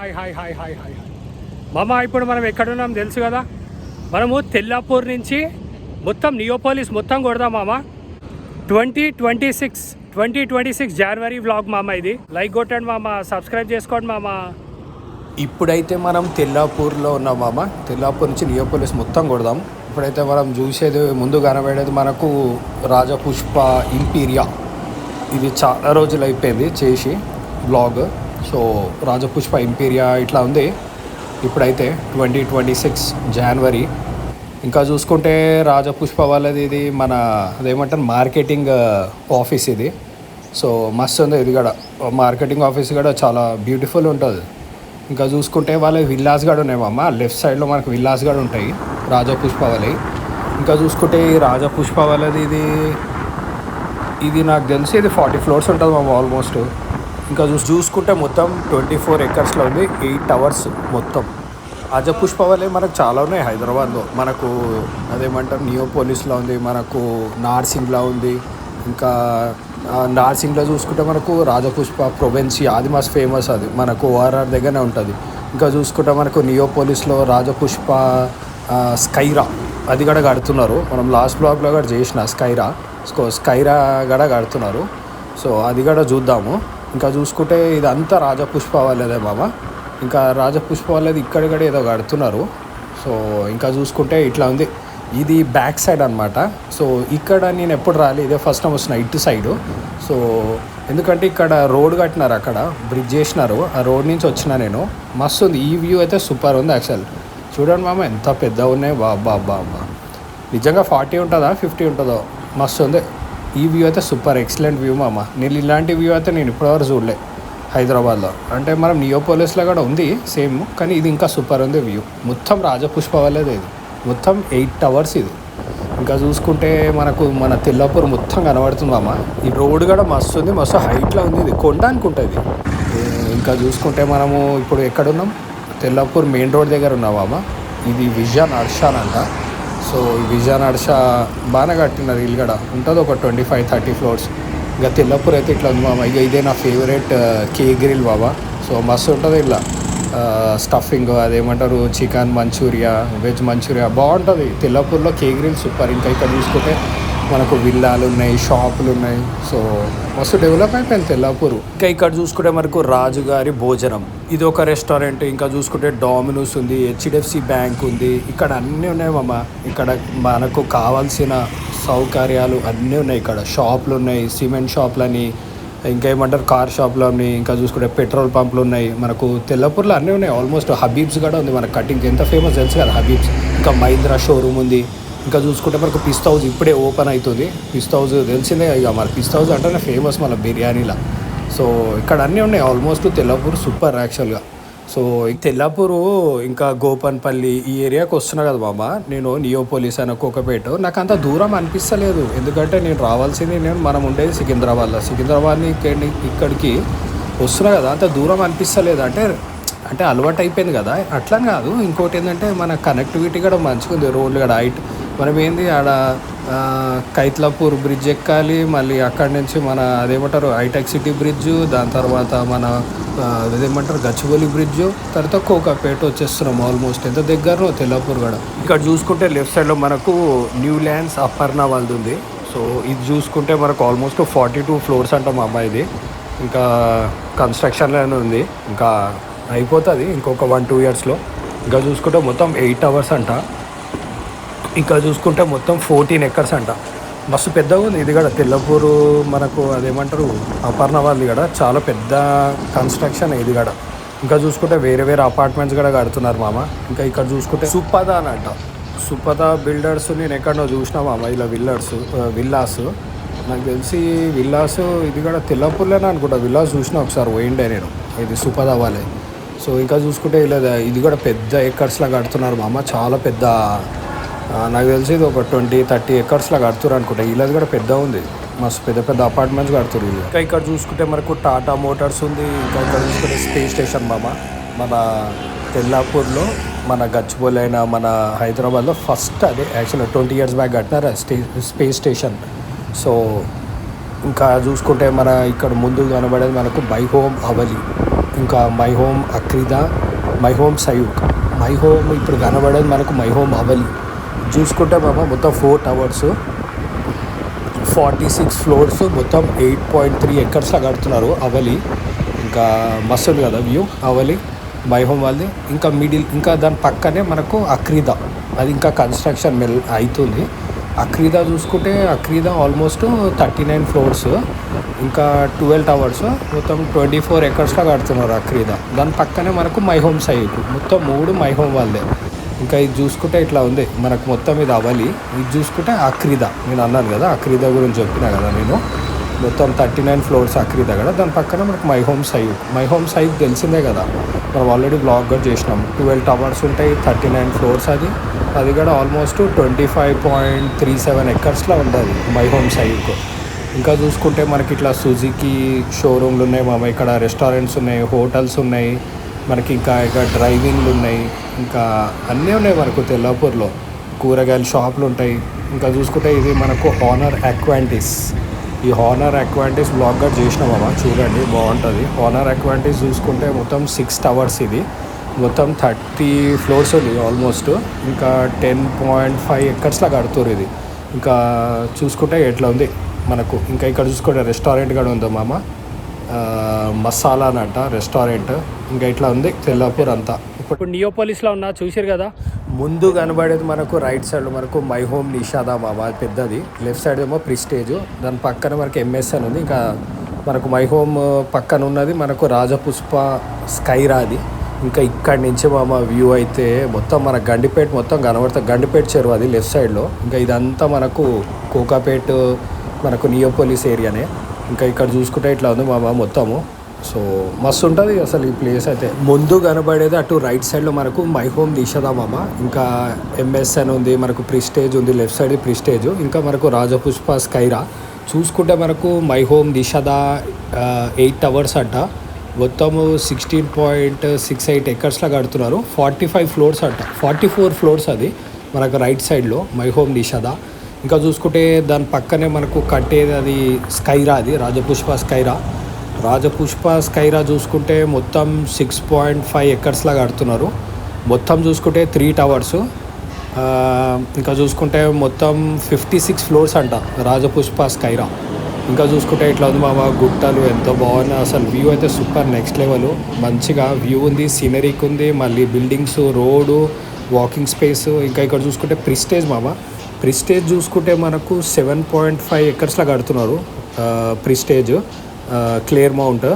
Hi hi hi hi hi మామ, ఇప్పుడు మనం ఎక్కడున్నాం తెలుసు కదా. మనము తెల్లాపూర్ నుంచి మొత్తం నియోపోలిస్ మొత్తం కొడదాం మామ. 2026 జనవరి వ్లాగ్ మామ. ఇది లైక్ కొట్టండి మామ, సబ్స్క్రైబ్ చేసుకోండి మామ. ఇప్పుడైతే మనం తెల్లాపూర్లో ఉన్నాం మామ. తెల్లాపూర్ నుంచి నియోపోలిస్ మొత్తం కొడదాం. ఇప్పుడైతే మనం చూసేది ముందు కనబడేది మనకు రాజపుష్ప ఇంపీరియా. ఇది చాలా రోజులు అయిపోయింది చేసి బ్లాగ్. సో రాజపుష్ప ఇంపీరియా ఇట్లా ఉంది. ఇప్పుడైతే 2026 జనవరి. ఇంకా చూసుకుంటే రాజపుష్ప వాళ్ళది ఇది మన అదేమంటారు మార్కెటింగ్ ఆఫీస్ ఇది. సో మస్తు ఉంది ఇది కూడా. మార్కెటింగ్ ఆఫీస్ కూడా చాలా బ్యూటిఫుల్ ఉంటుంది. ఇంకా చూసుకుంటే వాళ్ళ విల్లాస్ కూడా ఉన్నాయి మామ. లెఫ్ట్ సైడ్లో మనకు విల్లాస్ కూడా ఉంటాయి రాజపుష్ప వాళ్ళవి. ఇంకా చూసుకుంటే ఈ రాజపుష్ప వాళ్ళది ఇది నాకు తెలిసి ఇది 40 ఫ్లోర్స్ ఉంటుంది మామ ఆల్మోస్ట్. ఇంకా చూసుకుంటే మొత్తం 24 ఎకర్స్లో ఉంది, 8 అవర్స్ మొత్తం. రాజపుష్ప వాళ్ళే మనకు చాలా ఉన్నాయి హైదరాబాద్లో. మనకు అదేమంటారు నియోపోలిస్లో ఉంది, మనకు నార్సింగ్లో ఉంది. ఇంకా నార్సింగ్లో చూసుకుంటే మనకు రాజపుష్ప ప్రొవెన్సీ, అది మస్తు ఫేమస్. అది మనకు ఓఆర్ఆర్ దగ్గరనే ఉంటుంది. ఇంకా చూసుకుంటే మనకు నియోపోలిస్లో రాజపుష్ప స్కైరా అది కూడా కడుతున్నారు. మనం లాస్ట్ బ్లాగ్లో కూడా చేసిన స్కైరా కూడా కడుతున్నారు. సో అది కూడా చూద్దాము. ఇంకా చూసుకుంటే ఇదంతా రాజపుష్ప వాళ్ళదే మామ. ఇంకా రాజపుష్ప వాళ్ళది ఇక్కడ కూడా ఏదో కడుతున్నారు. సో ఇంకా చూసుకుంటే ఇట్లా ఉంది. ఇది బ్యాక్ సైడ్ అనమాట. సో ఇక్కడ నేను ఎప్పుడు రాలే, ఇదే ఫస్ట్ టైం వస్తున్నా ఇటు సైడు. సో ఎందుకంటే ఇక్కడ రోడ్ కట్టినారు, అక్కడ బ్రిడ్జ్ చేసినారు. ఆ రోడ్ నుంచి వచ్చిన నేను. మస్తు ఉంది. ఈ వ్యూ అయితే సూపర్ ఉంది యాక్చువల్. చూడండి మామ ఎంత పెద్దగా ఉన్నాయి. బాబా నిజంగా 40 ఉంటుందా 50 ఉంటుందో. మస్తు ఉంది. ఈ వ్యూ అయితే సూపర్ ఎక్సలెంట్ వ్యూ మామ. నేను ఇలాంటి వ్యూ అయితే నేను ఇప్పటివరకు చూడలే హైదరాబాద్లో. అంటే మనం నియోపోలిస్లో కూడా ఉంది సేమ్, కానీ ఇది ఇంకా సూపర్ ఉంది వ్యూ. మొత్తం రాజపుష్ప వాళ్ళదే ఇది. మొత్తం 8 అవర్స్ ఇది. ఇంకా చూసుకుంటే మనకు మన తెల్లాపూర్ మొత్తం కనబడుతుంది మామ. ఈ రోడ్ కూడా మస్తు ఉంది, మస్తు హైట్లో ఉంది. ఇది కొండ అనుకుంటుంది. ఇంకా చూసుకుంటే మనము ఇప్పుడు ఎక్కడున్నాం, తెల్లాపూర్ మెయిన్ రోడ్ దగ్గర ఉన్నాం మామ. ఇది విజన్ అర్షాన్ అంట. సో ఈ విజన్ అర్షా బాగానే కట్టినారు. ఇల్లు కూడా ఉంటుంది ఒక 25-30 ఫ్లోర్స్. ఇంకా తెల్లాపూర్ అయితే ఇట్లా ఉంది మామ. ఇక ఇదే నా ఫేవరెట్ కే గ్రిల్ బాబా. సో మస్తు ఉంటుంది ఇలా స్టఫింగ్, అదేమంటారు చికెన్ మంచూరియా, వెజ్ మంచూరియా బాగుంటుంది. తెల్లాపూర్లో కే గ్రిల్ సూపర్. ఇంకా ఇక్కడ చూసుకుంటే మనకు విల్లాలు ఉన్నాయి, షాపులు ఉన్నాయి. సో మస్తు డెవలప్ అయిపోయింది తెల్లాపూర్. ఇంకా ఇక్కడ చూసుకుంటే మనకు రాజుగారి భోజనం, ఇది ఒక రెస్టారెంట్. ఇంకా చూసుకుంటే డామినోస్ ఉంది, HDFC బ్యాంక్ ఉంది. ఇక్కడ అన్నీ ఉన్నాయి మామ. ఇక్కడ మనకు కావాల్సిన సౌకర్యాలు అన్నీ ఉన్నాయి. ఇక్కడ షాపులు ఉన్నాయి, సిమెంట్ షాపులని, ఇంకా ఏమంటారు కార్ షాపులు ఉన్నాయి. ఇంకా చూసుకుంటే పెట్రోల్ పంపులు ఉన్నాయి. మనకు తెల్లాపూర్లో అన్నీ ఉన్నాయి ఆల్మోస్ట్. హబీబ్స్ కూడా ఉంది మనకు. కటింగ్ ఎంత ఫేమస్ తెలుసు కదా హబీబ్స్. ఇంకా మహీంద్రా షోరూమ్ ఉంది. ఇంకా చూసుకుంటే మనకు పిస్తా హౌస్ ఇప్పుడే ఓపెన్ అవుతుంది. పిస్తా హౌస్ తెలిసిందే ఇక, మన పిస్తా హౌస్ అంటేనే ఫేమస్ మన బిర్యానీలా. సో ఇక్కడ అన్నీ ఉన్నాయి ఆల్మోస్ట్. తెల్లాపూర్ సూపర్ యాక్చువల్గా. సో తెల్లాపూరు ఇంకా గోపన్పల్లి ఈ ఏరియాకి వస్తున్నా కదా మామ. నేను నియోపోలిస్ అని కోకపేట నాకు అంత దూరం అనిపిస్తలేదు. ఎందుకంటే నేను రావాల్సింది మనం ఉండేది సికింద్రాబాద్ని ఇక్కడికి వస్తున్నా కదా, అంత దూరం అనిపిస్తలేదు. అంటే అలవాటు అయిపోయింది కదా, అట్లా కాదు. ఇంకోటి ఏంటంటే మన కనెక్టివిటీ కూడా మంచిగా ఉంది. రోడ్లు కూడా హైట్. మనం ఏంది ఆడ కైత్లాపూర్ బ్రిడ్జ్ ఎక్కాలి, మళ్ళీ అక్కడి నుంచి మన అదేమంటారు హైటెక్ సిటీ బ్రిడ్జు, దాని తర్వాత మన అదేమంటారు గచ్చిబౌలి బ్రిడ్జు, తర్వాత కోకాపేట వచ్చేస్తున్నాం ఆల్మోస్ట్. ఎంత దగ్గరనో తెల్లాపూర్ కూడా. ఇక్కడ చూసుకుంటే లెఫ్ట్ సైడ్లో మనకు న్యూ ల్యాండ్స్ అపర్ణ వాళ్ళది ఉంది. సో ఇది చూసుకుంటే మనకు ఆల్మోస్ట్ 42 ఫ్లోర్స్ అంట మా అమ్మాయిది. ఇంకా కన్స్ట్రక్షన్లోనే ఉంది, ఇంకా అయిపోతుంది ఇంకొక 1-2 ఇయర్స్లో. ఇంకా చూసుకుంటే మొత్తం 8 అవర్స్ అంట. ఇంకా చూసుకుంటే మొత్తం 14 ఎకర్స్ అంట. మస్తు పెద్దగా ఉంది ఇది కూడా. తెల్లాపూరు మనకు అదేమంటారు అపర్ణ వాళ్ళది కూడా చాలా పెద్ద కన్స్ట్రక్షన్ ఇది కూడా. ఇంకా చూసుకుంటే వేరే అపార్ట్మెంట్స్ కూడా కడుతున్నారు మామ. ఇంకా ఇక్కడ చూసుకుంటే సుపద అని అంట. సుపద బిల్డర్స్ నేను ఎక్కడో చూసినా మామ. ఇలా విల్లాస్ నాకు తెలిసి విల్లాస్ ఇది కూడా తెల్లాపూర్లోనే అనుకుంటా. విల్లాస్ చూసినా ఒకసారి పోయిండే నేను. ఇది సుపద వాళ్ళే. సో ఇంకా చూసుకుంటే ఇలా ఇది కూడా పెద్ద ఎకర్స్లా కడుతున్నారు మామ. చాలా పెద్ద, నాకు తెలిసి ఇది ఒక 20-30 ఎకర్స్లా కడుతున్నారు అనుకుంటా. ఇలాది కూడా పెద్ద ఉంది, మస్తు పెద్ద అపార్ట్మెంట్స్ కడుతున్నారు. ఇంకా ఇక్కడ చూసుకుంటే మనకు టాటా మోటార్స్ ఉంది. ఇంకా ఇక్కడ చూసుకుంటే స్పేస్ స్టేషన్ మామ. మన తెల్లాపూర్లో మన గచ్చిబౌలి అయినా మన హైదరాబాద్లో ఫస్ట్ అదే యాక్చువల్గా 20 ఇయర్స్ బ్యాక్ కట్టినారు స్పేస్ స్టేషన్. సో ఇంకా చూసుకుంటే మన ఇక్కడ ముందు కనబడేది మనకు బై హోమ్ అవలి. ఇంకా my home Akrida, my home Sayuk, my home ఇప్పుడు కనబడేది మనకు మై హోమ్ అవలి. చూసుకుంటే మామ మొత్తం 4 టవర్స్, 46 ఫ్లోర్స్, మొత్తం 8.3 ఎకర్స్లో కడుతున్నారు అవలి. ఇంకా మస్తు ఉంది కదా వ్యూ అవలి మై హోమ్ వాళ్ళది. ఇంకా మిడిల్ ఇంకా దాని పక్కనే మనకు అక్రీదా, అది ఇంకా కన్స్ట్రక్షన్ అవుతుంది. అక్రీదా చూసుకుంటే అక్రీదా ఆల్మోస్ట్ 39 ఫ్లోర్స్, ఇంకా 12 టవర్స్, మొత్తం 24 ఎకర్స్లో కడుతున్నారు అక్రీదా. దాని పక్కనే మనకు మై హోమ్ సైక్, మొత్తం 3 మై హోమ్ వాళ్ళే. ఇంకా ఇది చూసుకుంటే ఇట్లా ఉంది మనకు మొత్తం ఇది అవలి. ఇది చూసుకుంటే అక్రీదా, నేను అన్నాను కదా అక్రీదా గురించి చెప్పినా కదా నేను, మొత్తం 39 ఫ్లోర్స్ అక్రీదా కదా. దాని పక్కన మనకు my home psych. My home psych తెలిసిందే కదా, మనం ఆల్రెడీ బ్లాగ్ కూడా చేసినాం. 12 టవర్స్ ఉంటాయి, 39 ఫ్లోర్స్, అది కూడా ఆల్మోస్ట్ 25.37 ఎకర్స్లో ఉంటుంది మై హోమ్ సైక్. ఇంకా చూసుకుంటే మనకి ఇట్లా సుజుకి షోరూమ్లు ఉన్నాయి మామ, ఇక్కడ రెస్టారెంట్స్ ఉన్నాయి, హోటల్స్ ఉన్నాయి మనకి, ఇంకా ఇక్కడ డ్రైవింగ్లు ఉన్నాయి, ఇంకా అన్నీ ఉన్నాయి మనకు తెల్లాపూర్లో. కూరగాయల షాపులు ఉంటాయి. ఇంకా చూసుకుంటే ఇది మనకు హానర్ అక్వాంటిస్. ఈ హానర్ అక్వాంటిస్ బ్లాగ్ కూడా చేసినామా, చూడండి బాగుంటుంది. హానర్ అక్వాంటిస్ చూసుకుంటే మొత్తం 6 టవర్స్, ఇది మొత్తం 30 ఫ్లోర్స్ ఉంది ఆల్మోస్ట్. ఇంకా 10.5 ఎకర్స్లో కడుతున్నారు ఇది. ఇంకా చూసుకుంటే ఎట్లా ఉంది మనకు. ఇంకా ఇక్కడ చూసుకుంటే రెస్టారెంట్ కూడా ఉందా మామ, మసాలా అనంట రెస్టారెంట్. ఇంకా ఇట్లా ఉంది తెల్లాపూర్ అంతా. ఇప్పుడు నియోపోలిస్లో ఉన్నా చూసారు కదా, ముందు కనబడేది మనకు రైట్ సైడ్ మనకు మై హోమ్ నిషాదా మామ, పెద్దది. లెఫ్ట్ సైడ్ ఏమో ప్రిస్టేజ్, దాని పక్కన మనకు ఎంఎస్ఎన్ ఉంది. ఇంకా మనకు మై హోమ్ పక్కన ఉన్నది మనకు రాజపుష్ప స్కైరాది. ఇంకా ఇక్కడి నుంచి మామ వ్యూ అయితే మొత్తం మన గండిపేట మొత్తం కనబడుతుంది. గండిపేట చెరువు అది లెఫ్ట్ సైడ్లో. ఇంకా ఇదంతా మనకు కోకాపేట్ మనకు నియోపోలిస్ ఏరియానే. ఇంకా ఇక్కడ చూసుకుంటే ఇట్లా ఉంది మామ మొత్తము. సో మస్తు ఉంటుంది అసలు ఈ ప్లేస్ అయితే. ముందు కనబడేది అటు రైట్ సైడ్లో మనకు మై హోమ్ నిషాదా మామ, ఇంకా ఎంఎస్ఎన్ ఉంది, మనకు ప్రిస్టేజ్ ఉంది లెఫ్ట్ సైడ్ ప్రిస్టేజ్, ఇంకా మనకు రాజపుష్ప స్కైరా. చూసుకుంటే మనకు మై హోమ్ నిషాదా 8 టవర్స్ అంట, మొత్తము 16.68 ఎకర్స్లో కడుతున్నారు. 45 ఫ్లోర్స్ అంట, 44 ఫ్లోర్స్ అది మనకు రైట్ సైడ్లో మై హోమ్ నిషాదా. ఇంకా చూసుకుంటే దాని పక్కనే మనకు కట్టేది అది స్కైరా, అది రాజపుష్ప స్కైరా. రాజపుష్ప స్కైరా చూసుకుంటే మొత్తం 6.5 ఎకర్స్లా కడుతున్నారు. మొత్తం చూసుకుంటే 3 టవర్స్, ఇంకా చూసుకుంటే మొత్తం 56 ఫ్లోర్స్ అంట రాజపుష్ప స్కైరా. ఇంకా చూసుకుంటే ఇట్లా ఉంది మామ, గుట్టలు ఎంతో బాగున్నాయి అసలు. వ్యూ అయితే సూపర్ నెక్స్ట్ లెవెల్, మంచిగా వ్యూ ఉంది, సీనరీకి ఉంది, మళ్ళీ బిల్డింగ్స్, రోడ్డు, వాకింగ్ స్పేస్. ఇంకా ఇక్కడ చూసుకుంటే ప్రిస్టేజ్ మామ. ప్రిస్టేజ్ చూసుకుంటే మనకు 7.5 ఎకర్స్లా కడుతున్నారు ప్రిస్టేజ్ క్లియర్ మౌంట్.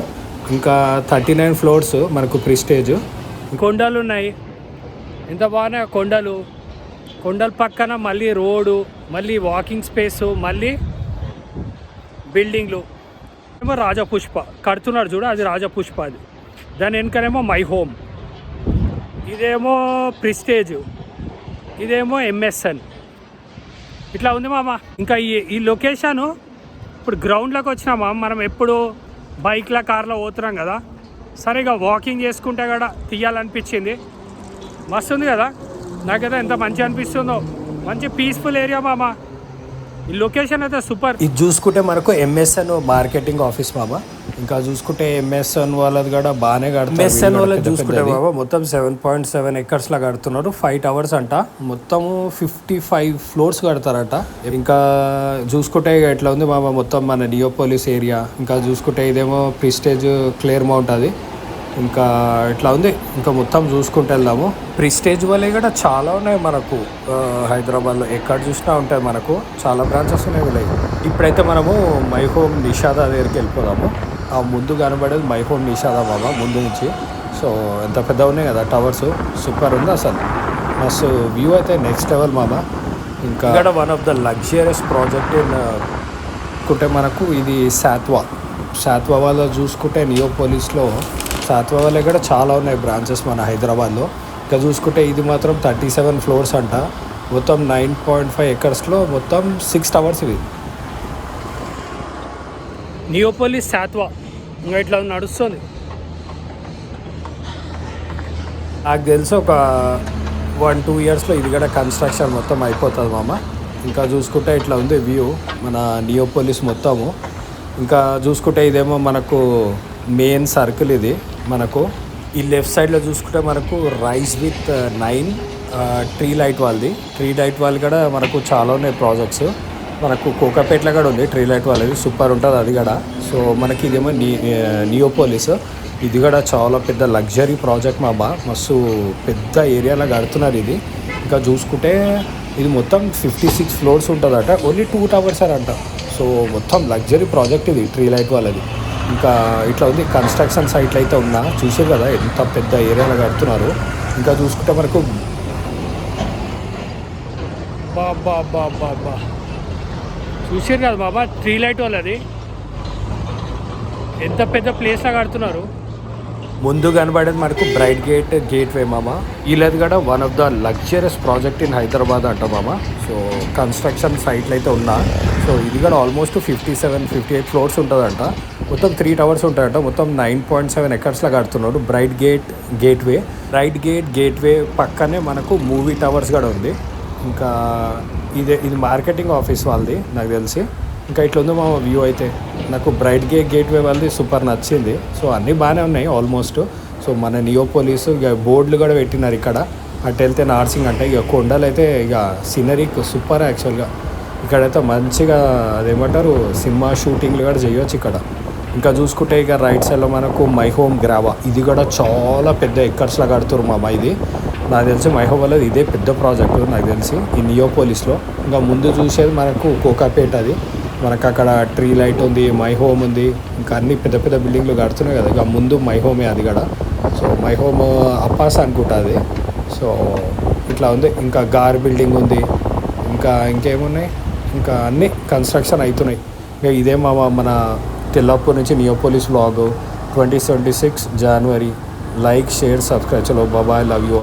ఇంకా 39 ఫ్లోర్స్ మనకు ప్రిస్టేజ్. కొండలు ఉన్నాయి, ఎంత బాగున్నాయి కొండలు. కొండల పక్కన మళ్ళీ రోడ్డు, మళ్ళీ వాకింగ్ స్పేసు, మళ్ళీ బిల్డింగ్లు. ఏమో రాజపుష్ప కడుతున్నాడు చూడు, అది రాజపుష్ప. అది దాని వెనుకనేమో మై హోమ్, ఇదేమో ప్రిస్టేజ్, ఇదేమో ఎంఎస్ఎన్. ఇట్లా ఉంది మామ. ఇంకా ఈ లొకేషను ఇప్పుడు గ్రౌండ్లోకి వచ్చినామా, మనం ఎప్పుడు బైక్లో కార్లో పోతున్నాం కదా, సరిగా వాకింగ్ చేసుకుంటే కూడా తీయాలనిపించింది. మస్తు ఉంది కదా, నాకైతే ఎంత మంచిగా అనిపిస్తుందో. మంచి పీస్ఫుల్ ఏరియా మామ, ఈ లొకేషన్ అయితే సూపర్. ఇది చూసుకుంటే మనకు ఎంఎస్ఎన్ మార్కెటింగ్ ఆఫీస్ మామ. ఇంకా చూసుకుంటే ఎంఎస్ఎన్ వాళ్ళది కూడా బాగానే కడుతున్నారు. ఎంఎస్ఎన్ వాళ్ళది చూసుకుంటే బాబా మొత్తం 7.7 ఎకర్స్లా కడుతున్నారు. 5 టవర్స్ అంట, మొత్తము 55 ఫ్లోర్స్ కడతారంట. ఇంకా చూసుకుంటే ఎట్లా ఉంది మామ మొత్తం మన నియోపోలిస్ ఏరియా. ఇంకా చూసుకుంటే ఇదేమో ప్రిస్టేజ్ క్లియర్ మౌంట్ అది. ఇంకా ఇట్లా ఉంది. ఇంకా మొత్తం చూసుకుంటూ వెళ్దాము. ప్రిస్టేజ్ వల్లే కూడా చాలా ఉన్నాయి మనకు హైదరాబాద్లో, ఎక్కడ చూసినా ఉంటాయి మనకు, చాలా బ్రాంచెస్ ఉన్నాయి వీళ్ళకి. ఇప్పుడైతే మనము మై హోమ్ నిషాదా దగ్గరికి వెళ్ళిపోదాము. ఆ ముందు కనబడేది మై హోమ్ నిషాదా బాబా ముందు నుంచి. సో ఎంత పెద్ద ఉన్నాయి కదా టవర్స్, సూపర్ ఉంది అసలు. మస్తు వ్యూ అయితే నెక్స్ట్ లెవెల్ మామ. ఇంకా ఇక్కడ one of the luxurious project అనుకుంటే మనకు ఇది శాత్వా వాళ్ళు చూసుకుంటే నియోపోలిస్లో శాత్వా వాళ్ళే కూడా చాలా ఉన్నాయి బ్రాంచెస్ మన హైదరాబాద్లో. ఇంకా చూసుకుంటే ఇది మాత్రం 37 ఫ్లోర్స్ అంట, మొత్తం 9.5 ఎకర్స్లో మొత్తం 6 టవర్స్ ఇవి. నియోపోలిస్ శాత్వా ఇంకా ఇట్లా నడుస్తుంది. నాకు తెలిసి ఒక 1-2 ఇయర్స్లో ఇది కూడా కన్స్ట్రక్షన్ మొత్తం అయిపోతుంది మామ. ఇంకా చూసుకుంటే ఇట్లా ఉంది వ్యూ మన నియోపోలిస్ మొత్తము. ఇంకా చూసుకుంటే ఇదేమో మనకు మెయిన్ సర్కిల్ ఇది మనకు ఈ లెఫ్ట్ సైడ్లో చూసుకుంటే మనకు రైస్ విత్ 9 ట్రీ లైట్ వాళ్ళది కూడా మనకు చాలా ఉన్నాయి ప్రాజెక్ట్స్. మనకు కోకాపేటలో కూడా ఉంది ట్రీ లైట్ వాళ్ళది, సూపర్ ఉంటుంది అది కూడా. సో మనకి ఇదేమో నియోపోలిస్, ఇది కూడా చాలా పెద్ద లగ్జరీ ప్రాజెక్ట్ మస్తు పెద్ద ఏరియాలో కడుతున్నారు ఇది. ఇంకా చూసుకుంటే ఇది మొత్తం 56 ఫ్లోర్స్ ఉంటుందట, ఓన్లీ 2 టవర్స్ అంట. సో మొత్తం లగ్జరీ ప్రాజెక్ట్ ఇది ట్రీ లైట్ వాళ్ళది. ఇంకా ఇట్లా ఉంది కన్స్ట్రక్షన్ సైట్లు అయితే ఉన్నా, చూసారు కదా ఎంత పెద్ద ఏరియాలో కడుతున్నారు. ఇంకా చూసుకుంటే మనకు బాబా చూసారు కదా బాబా ట్రీ లైట్ వాళ్ళది ఎంత పెద్ద ప్లేస్లో కడుతున్నారు. ముందు కనబడేది మనకు బ్రైట్ గేట్వే వీళ్ళది కూడా one of the luxurious project in Hyderabad అంట సో కన్స్ట్రక్షన్ సైట్లు అయితే ఉన్నా. సో ఇది కూడా ఆల్మోస్ట్ 57-58 ఫ్లోర్స్ ఉంటుందంట, మొత్తం 3 టవర్స్ ఉంటాయంట, మొత్తం 9.7 ఎకర్స్లో కడుతున్నాడు. బ్రైట్ గేట్వే పక్కనే మనకు మూవీ టవర్స్ కూడా ఉంది. ఇంకా ఇది మార్కెటింగ్ ఆఫీస్ వాళ్ళది నాకు తెలిసి. ఇంకా ఇట్లా ఉంది వ్యూ అయితే. నాకు బ్రైట్ గేట్వే వాళ్ళది సూపర్ నచ్చింది. సో అన్నీ బాగానే ఉన్నాయి ఆల్మోస్ట్. సో మన నియోపోలిస్ ఇక బోర్డులు కూడా పెట్టినారు ఇక్కడ. అటు వెళ్తే నార్సింగ్ అంటే ఇక కొండలు అయితే ఇక సీనరీ సూపర్ యాక్చువల్గా. ఇక్కడైతే మంచిగా అదేమంటారు సినిమా షూటింగ్లు కూడా చేయొచ్చు ఇక్కడ. ఇంకా చూసుకుంటే ఇక రైట్ సైడ్లో మనకు మై హోమ్ గ్రావా, ఇది కూడా చాలా పెద్ద ఎకర్స్లో కడుతున్నారు ఇది. నాకు తెలిసి మై హోమ్ వల్ల ఇదే పెద్ద ప్రాజెక్టు నాకు తెలిసి ఈ నియోపోలిస్లో. ఇంకా ముందు చూసేది మనకు కోకాపేట, అది మనకు అక్కడ ట్రీ లైట్ ఉంది, మై హోమ్ ఉంది, ఇంకా అన్ని పెద్ద పెద్ద బిల్డింగ్లు కడుతున్నాయి కదా. ఇక ముందు మై హోమే అది కూడా. సో మై హోమ్ అప్పాస్ అనుకుంటా అది. సో ఇట్లా ఉంది. ఇంకా గార్ బిల్డింగ్ ఉంది, ఇంకేమున్నాయి, ఇంకా అన్నీ కన్స్ట్రక్షన్ అవుతున్నాయి. ఇక ఇదే మన తెల్లాపూర్ నుంచి నియోపోలిస్ వ్లాగ్ 2026 జనవరి. Like, share, subscribe. చలో బాబాయ్, లవ్ యూ.